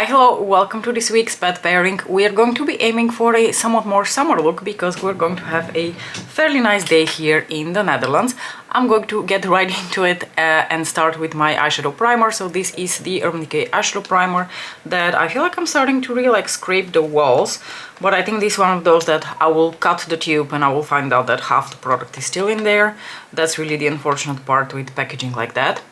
Hi, hello, welcome to this week's pet pairing. We are going to be aiming for a somewhat more summer look because we're going to have a fairly nice day here in the Netherlands. I'm going to get right into it and start with my eyeshadow primer. So this is the Urban Decay eyeshadow primer that I feel like I'm starting to really like scrape the walls, but I think this is one of those that I will cut the tube and I will find out that half the product is still in there. That's really the unfortunate part with packaging like that.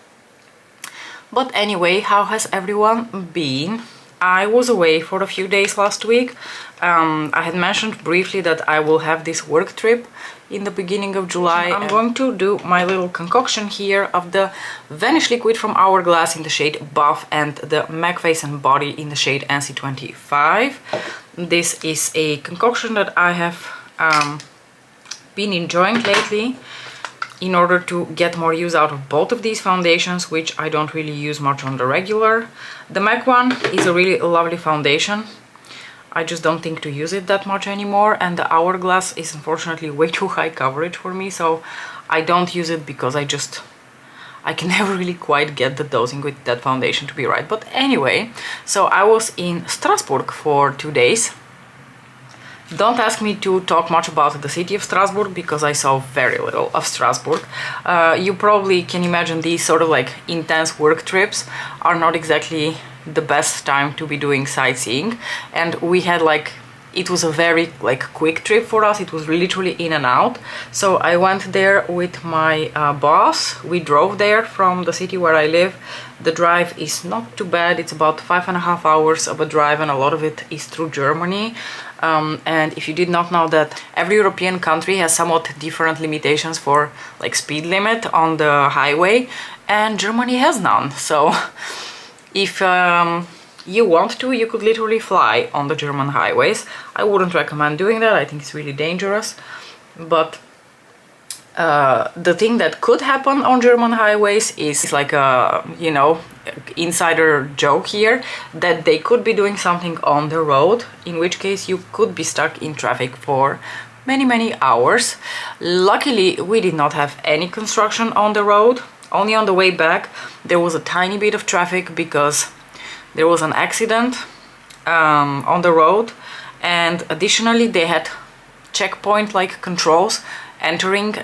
But anyway, how has everyone been? I was away for a few days last week. I had mentioned briefly that I will have this work trip in the beginning of July. I'm going to do my little concoction here of the Vanish liquid from Hourglass in the shade Buff and the MAC Face and Body in the shade NC25. This is a concoction that I have been enjoying lately, in order to get more use out of both of these foundations, which I don't really use much on the regular. The MAC one is a really lovely foundation. I just don't think to use it that much anymore, and the Hourglass is unfortunately way too high coverage for me, so I don't use it because I can never really quite get the dosing with that foundation to be right. But anyway, so I was in Strasbourg for 2 days. Don't ask me to talk much about the city of Strasbourg because I saw very little of Strasbourg. You probably can imagine these sort of like intense work trips are not exactly the best time to be doing sightseeing, and we had like, it was a very like quick trip for us. It was literally in and out. So I went there with my boss. We drove there from the city where I live. The drive is not too bad. It's about 5.5 hours of a drive, and a lot of it is through Germany. And if you did not know that every European country has somewhat different limitations for like speed limit on the highway, and Germany has none. So if you want to, you could literally fly on the German highways. I wouldn't recommend doing that. I think it's really dangerous. But the thing that could happen on German highways is like a, you know, insider joke here, that they could be doing something on the road, in which case you could be stuck in traffic for many hours. Luckily, we did not have any construction on the road. Only on the way back there was a tiny bit of traffic because there was an accident on the road, and additionally they had checkpoint like controls entering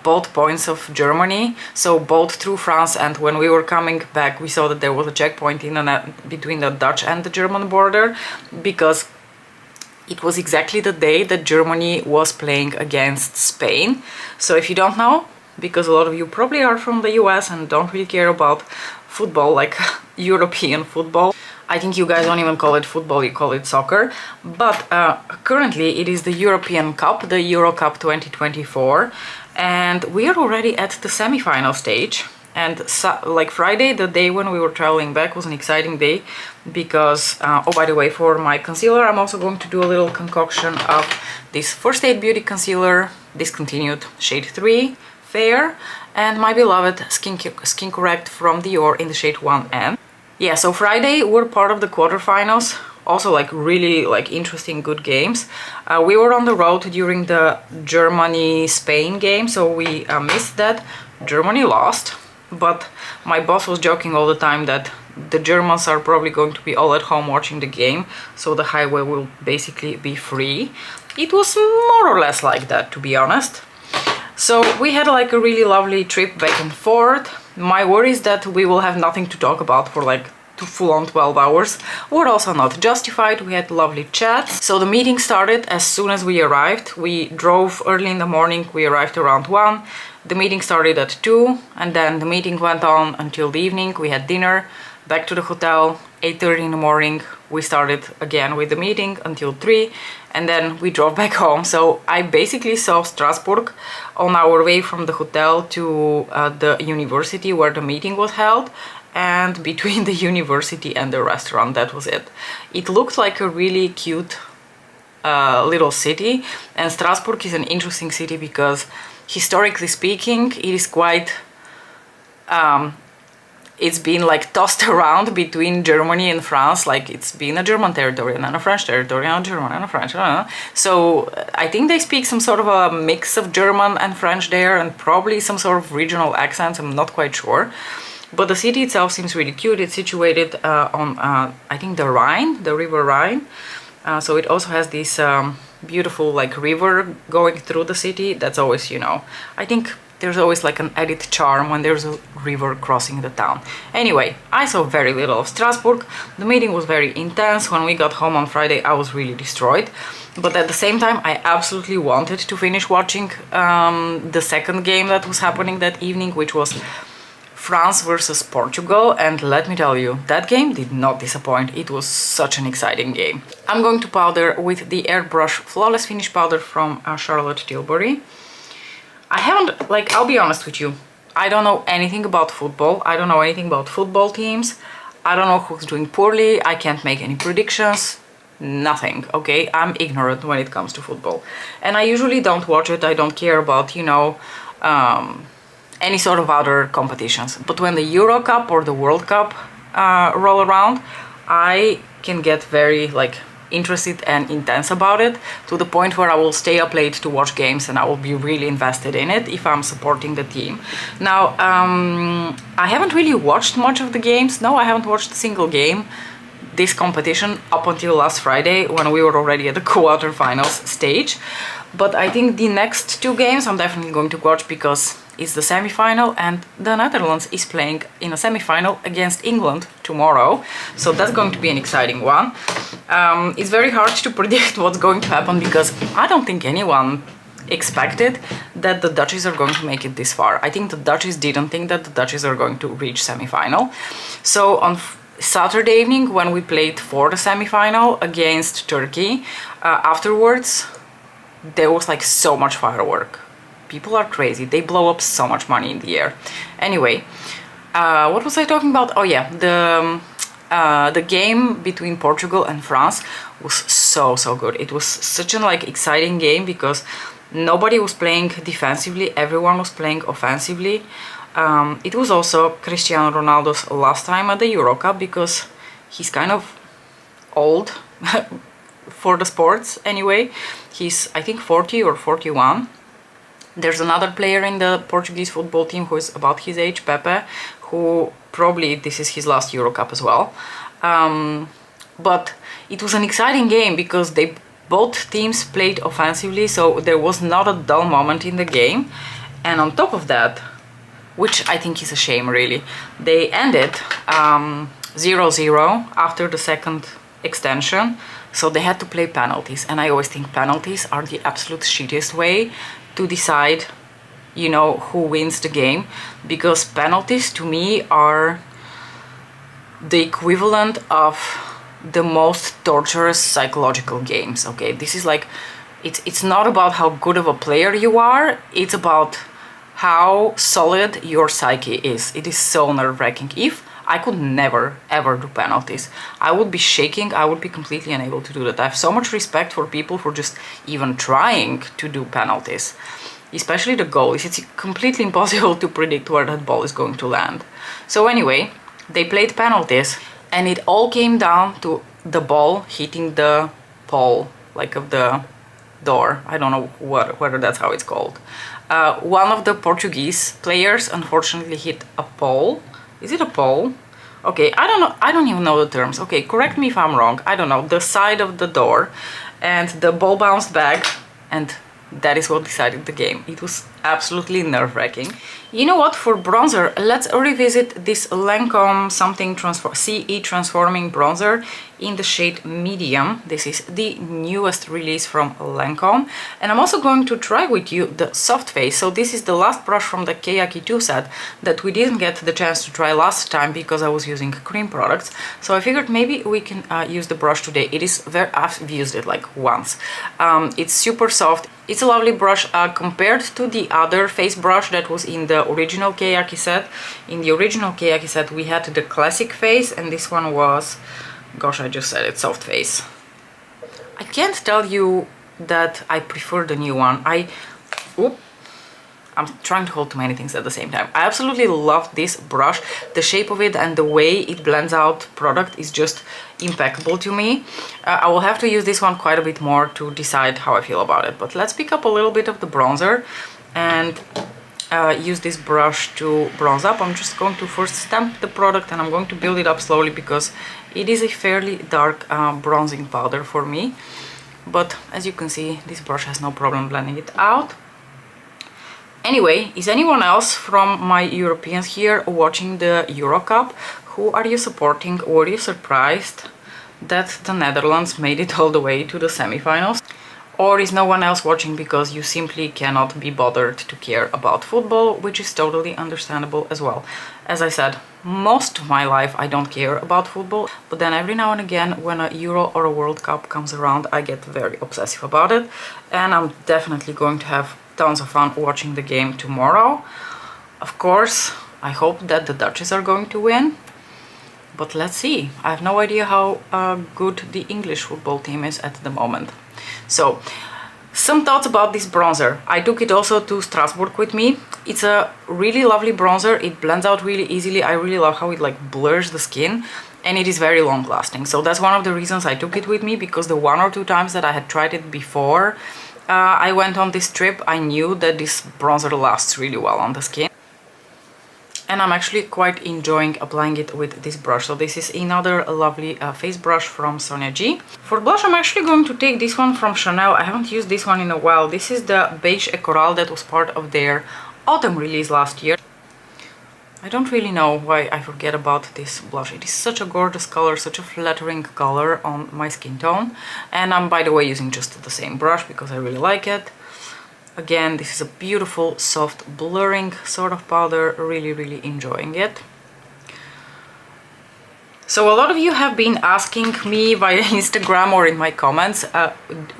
both points of Germany, so both through France, and when we were coming back we saw that there was a checkpoint in between the Dutch and the German border, because it was exactly the day that Germany was playing against Spain. So if you don't know, because a lot of you probably are from the US and don't really care about football, like European football, I think you guys don't even call it football, you call it soccer. But currently it is the European Cup, the Euro Cup 2024, and we are already at the semi-final stage. And like Friday, the day when we were traveling back, was an exciting day because, oh by the way, for my concealer I'm also going to do a little concoction of this First Aid Beauty Concealer, discontinued, shade 3, Fair, and my beloved Skin Correct from Dior in the shade 1N. Yeah, so Friday we're part of the quarterfinals, also like really like interesting good games. We were on the road during the Germany-Spain game, so we missed that. Germany lost, but my boss was joking all the time that the Germans are probably going to be all at home watching the game, so the highway will basically be free. It was more or less like that, to be honest. So we had like a really lovely trip back and forth. My worry is that we will have nothing to talk about for like full-on 12 hours. We're also not justified. We had lovely chats. So the meeting started as soon as we arrived. We drove early in the morning. We arrived around 1. The meeting started at 2, and then the meeting went on until the evening. We had dinner, back to the hotel, 8:30 in the morning. We started again with the meeting until 3, and then we drove back home. So I basically saw Strasbourg on our way from the hotel to the university where the meeting was held, and between the university and the restaurant. That was it. It looked like a really cute little city, and Strasbourg is an interesting city because historically speaking it is quite it's been like tossed around between Germany and France. Like it's been a German territory and then a French territory and a German and a French. So I think they speak some sort of a mix of German and French there, and probably some sort of regional accents. I'm not quite sure. but the city itself seems really cute. It's situated on, I think, the Rhine, the River Rhine. So it also has this beautiful like river going through the city. That's always, you know, I think there's always like an added charm when there's a river crossing the town. Anyway, I saw very little of Strasbourg. The meeting was very intense. When we got home on Friday, I was really destroyed. But at the same time, I absolutely wanted to finish watching the second game that was happening that evening, which was France versus Portugal, and let me tell you, that game did not disappoint. It was such an exciting game. I'm going to powder with the Airbrush Flawless Finish Powder from Charlotte Tilbury. I haven't, like, I'll be honest with you, I don't know anything about football. I don't know anything about football teams. I don't know who's doing poorly. I can't make any predictions. Nothing, okay? I'm ignorant when it comes to football. And I usually don't watch it. I don't care about, you know, any sort of other competitions. But when the Euro Cup or the World Cup roll around, I can get very like interested and intense about it, to the point where I will stay up late to watch games and I will be really invested in it if I'm supporting the team. Now, I haven't really watched much of the games. No, I haven't watched a single game this competition up until last Friday when we were already at the quarterfinals stage. But I think the next two games I'm definitely going to watch because it's the semi-final and the Netherlands is playing in a semi-final against England tomorrow. So that's going to be an exciting one. It's very hard to predict what's going to happen because I don't think anyone expected that the Dutchies are going to make it this far. I think the Dutchies didn't think that the Dutchies are going to reach semi-final. So on Saturday evening when we played for the semi-final against Turkey, afterwards there was like so much firework. People are crazy. They blow up so much money in the air. Anyway, what was I talking about? Oh yeah, the game between Portugal and France was so good. It was such an like exciting game because nobody was playing defensively. Everyone was playing offensively. It was also Cristiano Ronaldo's last time at the Euro Cup because he's kind of old for the sports anyway. He's, I think, 40 or 41. There's another player in the Portuguese football team who is about his age, Pepe, who probably this is his last Euro Cup as well. But it was an exciting game because both teams played offensively, so there was not a dull moment in the game. And on top of that, which I think is a shame really, they ended 0-0 after the second extension, so they had to play penalties. And I always think penalties are the absolute shittiest way to decide, you know, who wins the game, because penalties to me are the equivalent of the most torturous psychological games. Okay, this is like, it's not about how good of a player you are, it's about how solid your psyche is. It is so nerve-wracking. If I could never ever do penalties, I would be shaking. I would be completely unable to do that. I have so much respect for people for just even trying to do penalties, especially the goalies. It's completely impossible to predict where that ball is going to land. So anyway, they played penalties and it all came down to the ball hitting the pole, like of the door. I don't know whether that's how it's called. One of the Portuguese players unfortunately hit a pole. Is it a pole? Okay, I don't know. I don't even know the terms. Okay, correct me if I'm wrong. I don't know. The side of the door, and the ball bounced back, and that is what decided the game. It was absolutely nerve-wracking. You know what? For bronzer, let's revisit this Lancome something CE transforming bronzer in the shade medium. This is the newest release from Lancome, and I'm also going to try with you the soft face. So this is the last brush from the Keyaki 2 set that we didn't get the chance to try last time because I was using cream products. So I figured maybe we can use the brush today. It is very, I've used it like once. It's super soft. It's a lovely brush compared to the other face brush that was in the original Keyaki set. In the original Keyaki set we had the classic face, and this one was, gosh, I just said it, soft face. I can't tell you that I prefer the new one. I'm trying to hold too many things at the same time. I absolutely love this brush. The shape of it and the way it blends out product is just impeccable to me. I will have to use this one quite a bit more to decide how I feel about it. But let's pick up a little bit of the bronzer, and use this brush to bronze up. I'm just going to first stamp the product and I'm going to build it up slowly because it is a fairly dark bronzing powder for me. But as you can see, this brush has no problem blending it out. Anyway, is anyone else from my Europeans here watching the Euro Cup? Who are you supporting? Were you surprised that the Netherlands made it all the way to the semi-finals? Or is no one else watching because you simply cannot be bothered to care about football, which is totally understandable as well. As I said, most of my life I don't care about football, but then every now and again when a Euro or a World Cup comes around, I get very obsessive about it, and I'm definitely going to have tons of fun watching the game tomorrow. Of course, I hope that the Dutchies are going to win, but let's see. I have no idea how good the English football team is at the moment. So, some thoughts about this bronzer. I took it also to Strasbourg with me. It's a really lovely bronzer. It blends out really easily. I really love how it like blurs the skin, and it is very long lasting. So that's one of the reasons I took it with me, because the 1 or 2 times that I had tried it before I went on this trip, I knew that this bronzer lasts really well on the skin. And I'm actually quite enjoying applying it with this brush. So this is another lovely face brush from Sonia G. For blush, I'm actually going to take this one from Chanel. I haven't used this one in a while. This is the Beige Coral that was part of their autumn release last year. I don't really know why I forget about this blush. It is such a gorgeous color, such a flattering color on my skin tone. And I'm, by the way, using just the same brush because I really like it. Again, this is a beautiful, soft, blurring sort of powder. Really enjoying it. So a lot of you have been asking me via Instagram or in my comments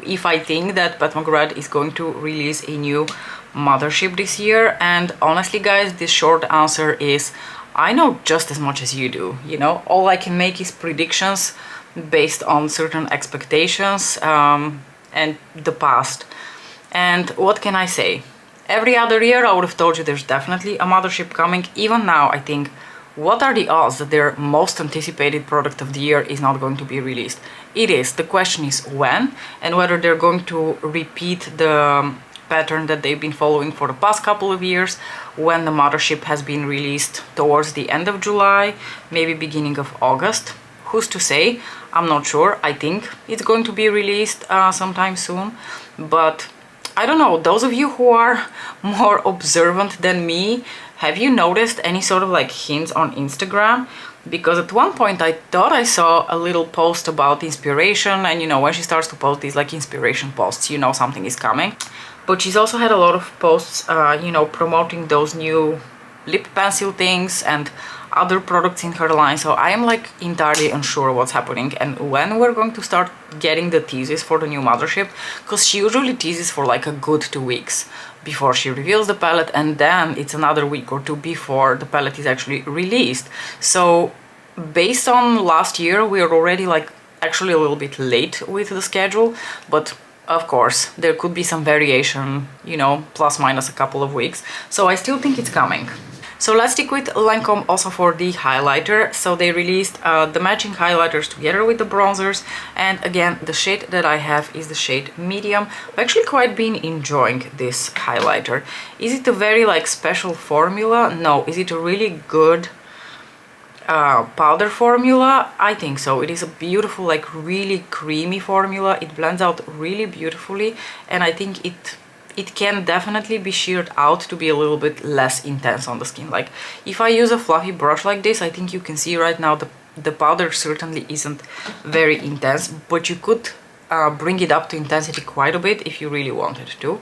if I think that Pat McGrath is going to release a new Mothership this year. And honestly, guys, the short answer is I know just as much as you do. You know, all I can make is predictions based on certain expectations and the past. And what can I say? Every other year I would have told you there's definitely a Mothership coming. Even now I think, what are the odds that their most anticipated product of the year is not going to be released? It is. The question is when, and whether they're going to repeat the pattern that they've been following for the past couple of years, when the Mothership has been released towards the end of July, maybe beginning of August. Who's to say? I'm not sure. I think it's going to be released sometime soon, but I don't know, those of you who are more observant than me, have you noticed any sort of like hints on Instagram? Because at one point I thought I saw a little post about inspiration, and you know, when she starts to post these like inspiration posts, you know something is coming. But she's also had a lot of posts, you know, promoting those new lip pencil things and other products in her line, so I am like entirely unsure what's happening and when we're going to start getting the teases for the new Mothership, because she usually teases for like a good 2 weeks before she reveals the palette, and then it's another week or 2 before the palette is actually released. So based on last year, we are already like actually a little bit late with the schedule, but of course there could be some variation, you know, plus minus a couple of weeks, so I still think it's coming. So let's stick with Lancome also for the highlighter. So they released the matching highlighters together with the bronzers, and again the shade that I have is the shade medium. I've actually quite been enjoying this highlighter. Is it a very like special formula? No. Is it a really good powder formula? I think so. It is a beautiful, like really creamy formula. It blends out really beautifully, and I think it can definitely be sheared out to be a little bit less intense on the skin. Like if I use a fluffy brush like this, I think you can see right now the powder certainly isn't very intense, but you could bring it up to intensity quite a bit if you really wanted to,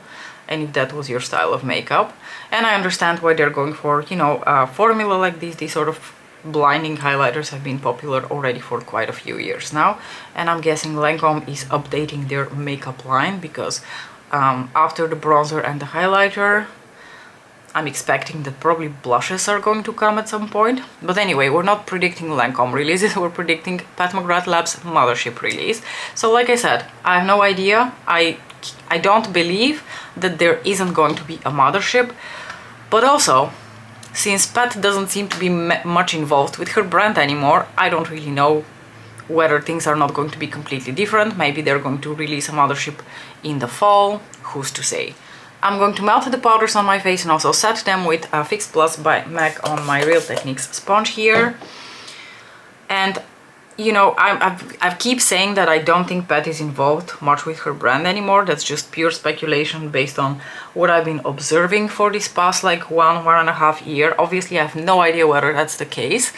and if that was your style of makeup. And I understand why they're going for, you know, a formula like this. These sort of blinding highlighters have been popular already for quite a few years now, and I'm guessing Lancome is updating their makeup line, because after the bronzer and the highlighter, I'm expecting that probably blushes are going to come at some point. But anyway, we're not predicting Lancome releases, we're predicting Pat McGrath Labs Mothership release. So like I said, I have no idea. I don't believe that there isn't going to be a Mothership, but also, since Pat doesn't seem to be much involved with her brand anymore, I don't really know whether things are not going to be completely different. Maybe they're going to release a Mothership in the fall, who's to say. I'm going to melt the powders on my face and also set them with Fix Plus by MAC on my Real Techniques sponge here. And you know, I keep saying that I don't think Pat is involved much with her brand anymore. That's just pure speculation based on what I've been observing for this past like one and a half year. Obviously, I have no idea whether that's the case,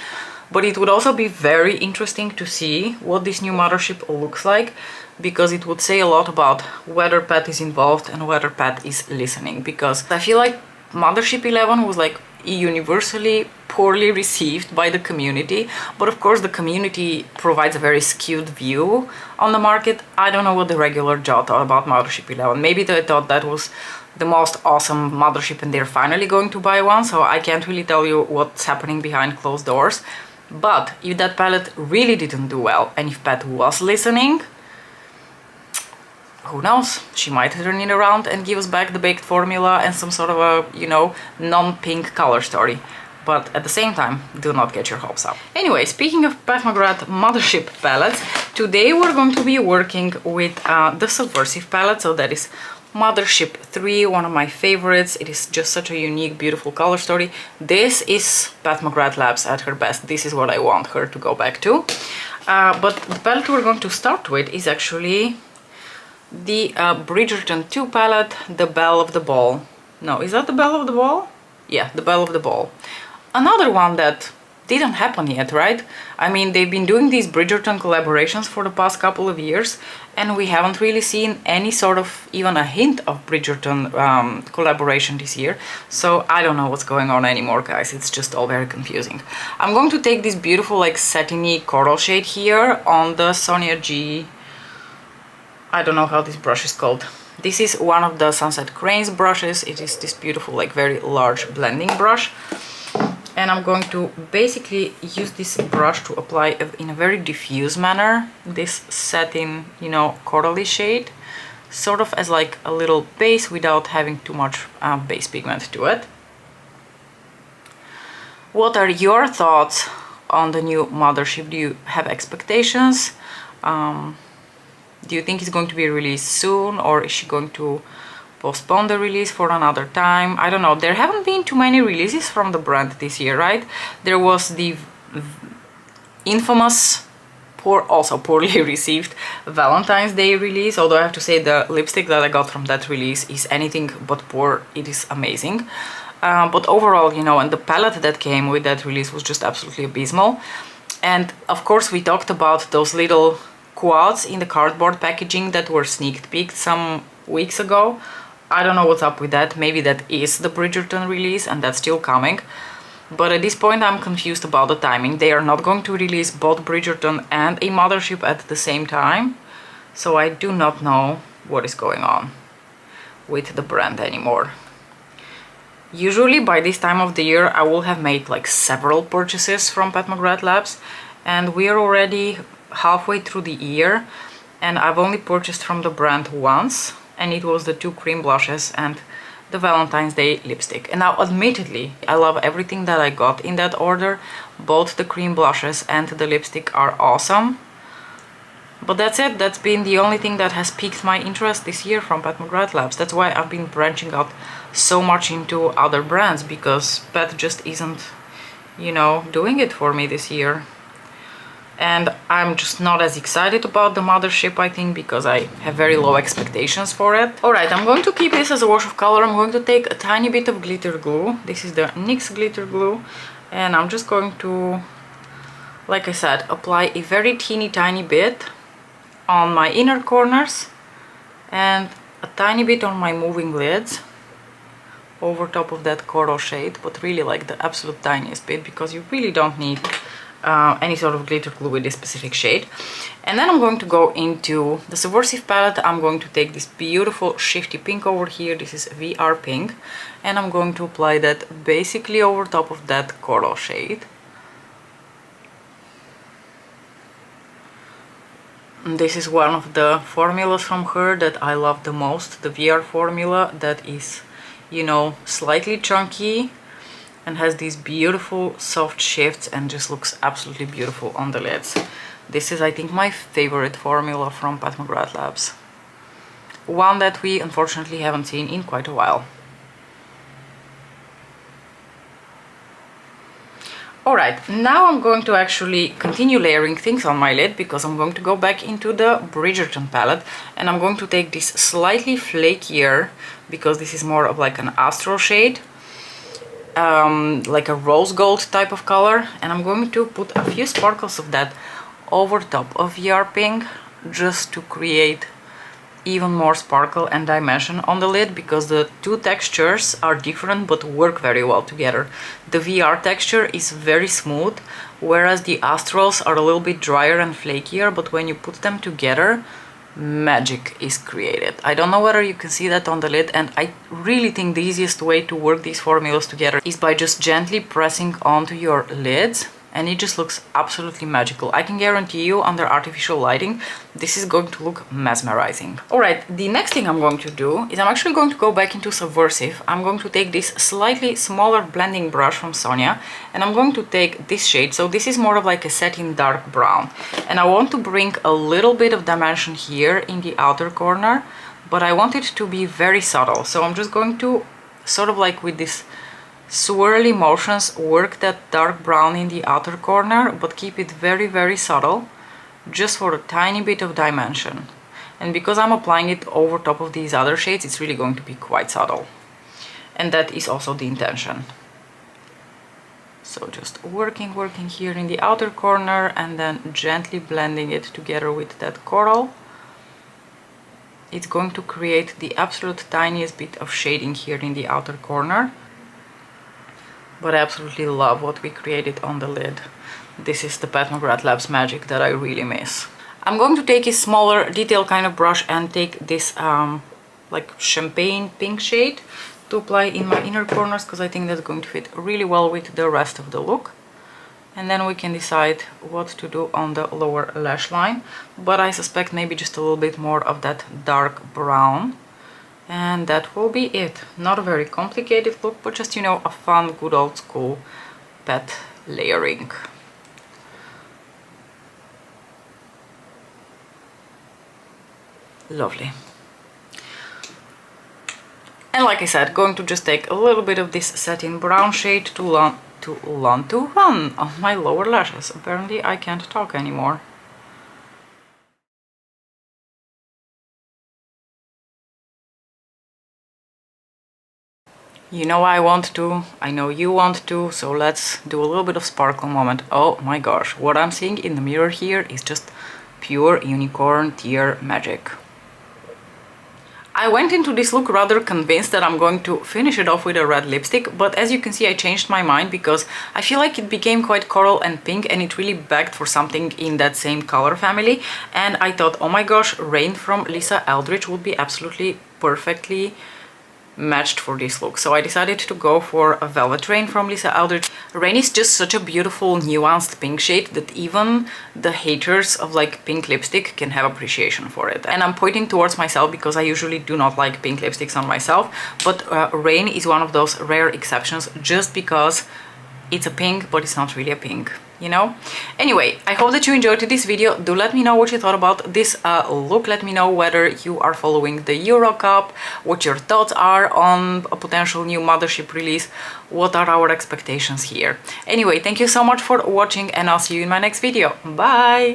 but it would also be very interesting to see what this new Mothership looks like, because it would say a lot about whether Pat is involved and whether Pat is listening, because I feel like Mothership 11 was like universally poorly received by the community, but of course the community provides a very skewed view on the market. I don't know what the regular Joe thought about Mothership 11. Maybe they thought that was the most awesome Mothership and they're finally going to buy one, so I can't really tell you what's happening behind closed doors. But if that palette really didn't do well, and if Pat was listening, who knows, she might turn it around and give us back the baked formula and some sort of a, you know, non-pink color story. But at the same time, do not get your hopes up. Anyway, speaking of Pat McGrath Mothership palettes, today we're going to be working with the Subversive palette. So that is Mothership 3, one of my favorites. It is just such a unique, beautiful color story. This is Pat McGrath Labs at her best. This is what I want her to go back to. But the palette we're going to start with is actually the Bridgerton 2 palette, the Belle of the Ball. No, is that the Belle of the Ball? Yeah, the Belle of the Ball. Another one that didn't happen yet, right? I mean, they've been doing these Bridgerton collaborations for the past couple of years, and we haven't really seen any sort of, even a hint of Bridgerton collaboration this year. So I don't know what's going on anymore, guys. It's just all very confusing. I'm going to take this beautiful, like, satiny coral shade here on the Sonia G. I don't know how this brush is called. This is one of the Sunset Cranes brushes. It is this beautiful, like, very large blending brush. And I'm going to basically use this brush to apply in a very diffuse manner this satin, you know, corally shade, sort of as like a little base without having too much base pigment to it. What are your thoughts on the new Mothership? Do you have expectations? Do you think it's going to be released soon, or is she going to postpone the release for another time? I don't know. There haven't been too many releases from the brand this year, right? There was the infamous, also poorly received Valentine's Day release, although I have to say the lipstick that I got from that release is anything but poor. It is amazing. But overall, you know, and the palette that came with that release was just absolutely abysmal. And of course we talked about those little quads in the cardboard packaging that were sneak peeked some weeks ago. I don't know what's up with that. Maybe that is the Bridgerton release and that's still coming. But at this point I'm confused about the timing. They are not going to release both Bridgerton and a Mothership at the same time. So I do not know what is going on with the brand anymore. Usually by this time of the year I will have made like several purchases from Pat McGrath Labs, and we are already halfway through the year and I've only purchased from the brand once, and it was the 2 cream blushes and the Valentine's Day lipstick. And now admittedly I love everything that I got in that order. Both the cream blushes and the lipstick are awesome, but that's it. That's been the only thing that has piqued my interest this year from Pat McGrath Labs. That's why I've been branching out so much into other brands, because Pat just isn't, you know, doing it for me this year. And I'm just not as excited about the Mothership, I think, because I have very low expectations for it. Alright, I'm going to keep this as a wash of color. I'm going to take a tiny bit of glitter glue. This is the NYX glitter glue. And I'm just going to, like I said, apply a very teeny tiny bit on my inner corners and a tiny bit on my moving lids over top of that coral shade, but really like the absolute tiniest bit, because you really don't need any sort of glitter glue with this specific shade. And then I'm going to go into the Subversive palette. I'm going to take this beautiful shifty pink over here. This is VR pink, and I'm going to apply that basically over top of that coral shade. And this is one of the formulas from her that I love the most, the VR formula that is, you know, slightly chunky and has these beautiful soft shifts and just looks absolutely beautiful on the lids. This is, I think, my favorite formula from Pat McGrath Labs. one that we unfortunately haven't seen in quite a while. Alright, now I'm going to actually continue layering things on my lid, because I'm going to go back into the Bridgerton palette, and I'm going to take this slightly flakier, because this is more of like an astral shade, like a rose gold type of color, and I'm going to put a few sparkles of that over top of VR Pink, just to create even more sparkle and dimension on the lid, because the two textures are different but work very well together. The VR texture is very smooth, whereas the astrals are a little bit drier and flakier, but when you put them together, magic is created. I don't know whether you can see that on the lid, and I really think the easiest way to work these formulas together is by just gently pressing onto your lids, and it just looks absolutely magical. I can guarantee you, under artificial lighting, this is going to look mesmerizing. Alright, the next thing I'm going to do is I'm actually going to go back into Subversive. I'm going to take this slightly smaller blending brush from Sonia, and I'm going to take this shade. So this is more of like a satin dark brown, and I want to bring a little bit of dimension here in the outer corner, but I want it to be very subtle. So I'm just going to sort of like with this swirly motions work that dark brown in the outer corner, but keep it very, very subtle, just for a tiny bit of dimension. And because I'm applying it over top of these other shades, it's really going to be quite subtle, and that is also the intention. So just working here in the outer corner, and then gently blending it together with that coral. It's going to create the absolute tiniest bit of shading here in the outer corner. But I absolutely love what we created on the lid. This is the Pat McGrath Labs magic that I really miss. I'm going to take a smaller detail kind of brush and take this like champagne pink shade to apply in my inner corners, because I think that's going to fit really well with the rest of the look. And then we can decide what to do on the lower lash line. But I suspect maybe just a little bit more of that dark brown. And that will be it. Not a very complicated look, but just, you know, a fun, good old school pet layering. Lovely. And like I said, going to just take a little bit of this satin brown shade to run on my lower lashes. Apparently I can't talk anymore. You know I want to, I know you want to, so let's do a little bit of sparkle moment. Oh my gosh, what I'm seeing in the mirror here is just pure unicorn tear magic. I went into this look rather convinced that I'm going to finish it off with a red lipstick, but as you can see I changed my mind, because I feel like it became quite coral and pink, and it really begged for something in that same color family, and I thought, oh my gosh, Rain from Lisa Eldridge would be absolutely perfectly matched for this look. So I decided to go for a Velvet Rain from Lisa Eldridge. Rain is just such a beautiful nuanced pink shade that even the haters of like pink lipstick can have appreciation for it. And I'm pointing towards myself because I usually do not like pink lipsticks on myself, but Rain is one of those rare exceptions, just because it's a pink but it's not really a pink, you know? Anyway, I hope that you enjoyed this video. Do let me know what you thought about this look. Let me know whether you are following the Euro Cup, what your thoughts are on a potential new Mothership release, what are our expectations here. Anyway, thank you so much for watching, and I'll see you in my next video. Bye!